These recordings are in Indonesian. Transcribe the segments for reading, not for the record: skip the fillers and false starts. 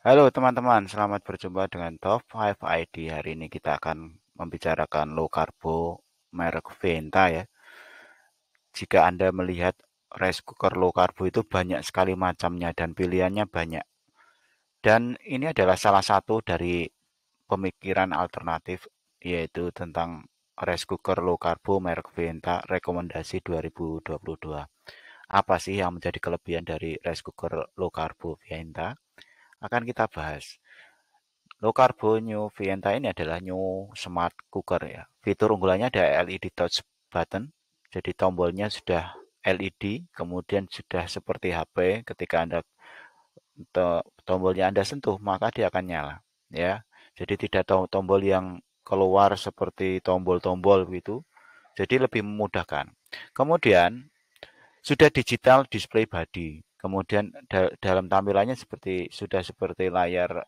Halo teman-teman, selamat berjumpa dengan Top 5 ID. Hari ini kita akan membicarakan low carbo merek Venta ya. Jika Anda melihat rice cooker low carbo itu banyak sekali macamnya dan pilihannya banyak. Dan ini adalah salah satu dari pemikiran alternatif yaitu tentang rice cooker low carbo merek Venta rekomendasi 2022. Apa sih yang menjadi kelebihan dari rice cooker low carbo Venta? Akan kita bahas. Low Carbo New Vienta ini adalah new smart cooker ya. Fitur unggulannya ada LED touch button. Jadi tombolnya sudah LED, kemudian sudah seperti HP ketika Anda tombolnya Anda sentuh, maka dia akan nyala ya. Jadi tidak tombol yang keluar seperti tombol-tombol gitu. Jadi lebih memudahkan. Kemudian sudah digital display body. Kemudian dalam tampilannya sudah seperti layar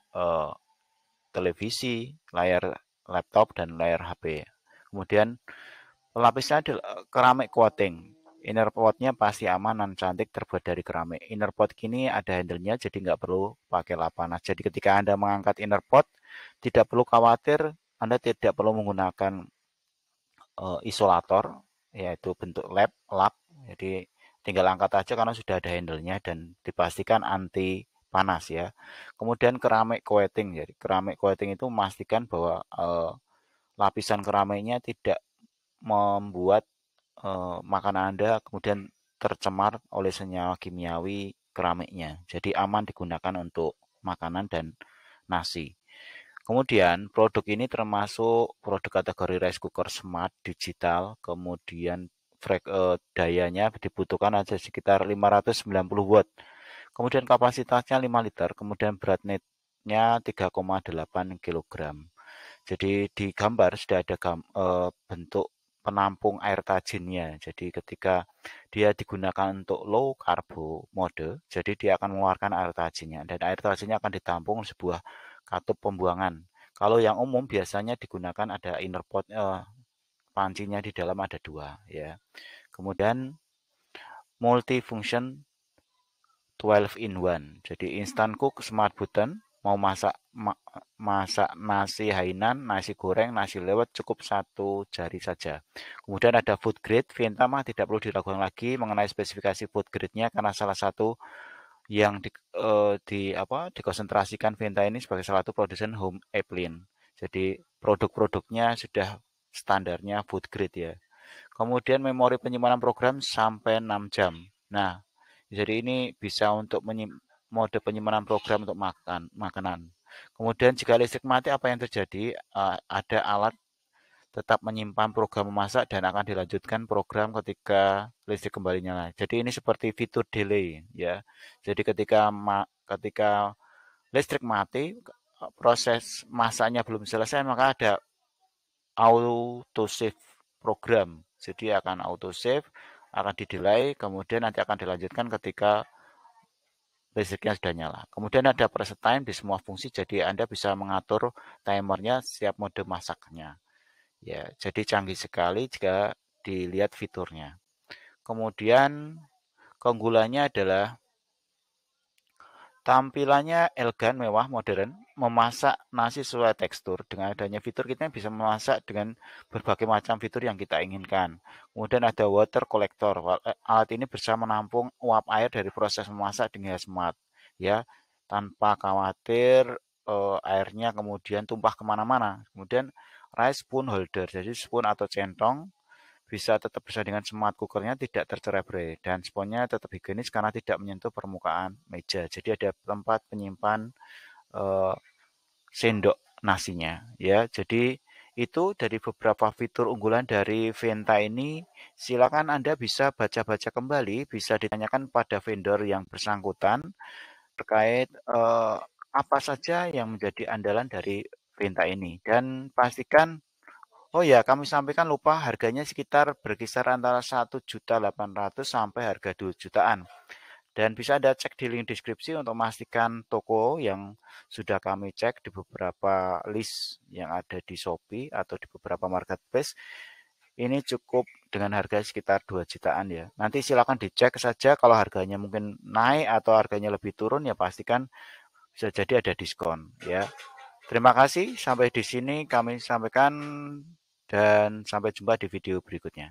televisi, layar laptop, dan layar HP. Kemudian pelapisnya adalah keramik coating. Inner potnya pasti aman dan cantik terbuat dari keramik. Inner pot kini ada handle-nya jadi nggak perlu pakai lap panas. Jadi ketika Anda mengangkat inner pot, tidak perlu khawatir Anda tidak perlu menggunakan isolator, yaitu bentuk lap. Jadi tinggal angkat aja karena sudah ada handle-nya dan dipastikan anti panas ya. Kemudian keramik coating. Jadi keramik coating itu memastikan bahwa lapisan keramiknya tidak membuat makanan Anda kemudian tercemar oleh senyawa kimiawi keramiknya. Jadi aman digunakan untuk makanan dan nasi. Kemudian produk ini termasuk produk kategori rice cooker smart digital, kemudian dayanya dibutuhkan ada sekitar 590 watt. Kemudian kapasitasnya 5 liter, kemudian berat netnya 3,8 kilogram. Jadi di gambar sudah ada bentuk penampung air tajinnya. Jadi ketika dia digunakan untuk low carbo mode, jadi dia akan mengeluarkan air tajinnya dan air tajinnya akan ditampung sebuah katup pembuangan. Kalau yang umum biasanya digunakan ada inner pot, pancinya di dalam ada dua ya. Kemudian multifunction 12 in 1. Jadi instant cook smart button, mau masak nasi hainan, nasi goreng, nasi lewat cukup satu jari saja. Kemudian ada food grade, Venta mah tidak perlu diragukan lagi mengenai spesifikasi food grade-nya karena salah satu yang dikonsentrasikan Venta ini sebagai salah satu produsen home appliance. Jadi produk-produknya sudah standarnya food grade ya. Kemudian memori penyimpanan program sampai 6 jam. Nah, jadi ini bisa untuk mode penyimpanan program untuk makanan. Kemudian jika listrik mati apa yang terjadi? Ada alat tetap menyimpan program memasak dan akan dilanjutkan program ketika listrik kembali nyala. Jadi ini seperti fitur delay ya. Jadi ketika listrik mati, proses masaknya belum selesai maka ada auto save program. Jadi akan auto save, akan di-delay, kemudian nanti akan dilanjutkan ketika listriknya sudah nyala. Kemudian ada preset time di semua fungsi, jadi Anda bisa mengatur timernya setiap mode masaknya. Ya, jadi canggih sekali jika dilihat fiturnya. Kemudian keunggulannya adalah tampilannya elegan, mewah, modern, memasak nasi sesuai tekstur. Dengan adanya fitur kita bisa memasak dengan berbagai macam fitur yang kita inginkan. Kemudian ada water collector. Alat ini bisa menampung uap air dari proses memasak dengan smart, ya, tanpa khawatir airnya kemudian tumpah kemana-mana. Kemudian rice spoon holder, jadi spoon atau centong bisa tetap bisa dengan smart cookernya tidak tercerai-berai dan sponnya tetap higienis karena tidak menyentuh permukaan meja. Jadi ada tempat penyimpan eh, sendok nasinya ya. Jadi itu dari beberapa fitur unggulan dari Venta ini. Silakan Anda bisa baca-baca kembali, bisa ditanyakan pada vendor yang bersangkutan terkait apa saja yang menjadi andalan dari Venta ini dan pastikan. Oh ya, kami sampaikan lupa harganya sekitar berkisar antara 1.800.000 sampai harga 2 jutaan. Dan bisa Anda cek di link deskripsi untuk memastikan toko yang sudah kami cek di beberapa list yang ada di Shopee atau di beberapa marketplace. Ini cukup dengan harga sekitar 2 jutaan ya. Nanti silakan dicek saja kalau harganya mungkin naik atau harganya lebih turun ya pastikan bisa jadi ada diskon ya. Terima kasih, sampai di sini kami sampaikan dan sampai jumpa di video berikutnya.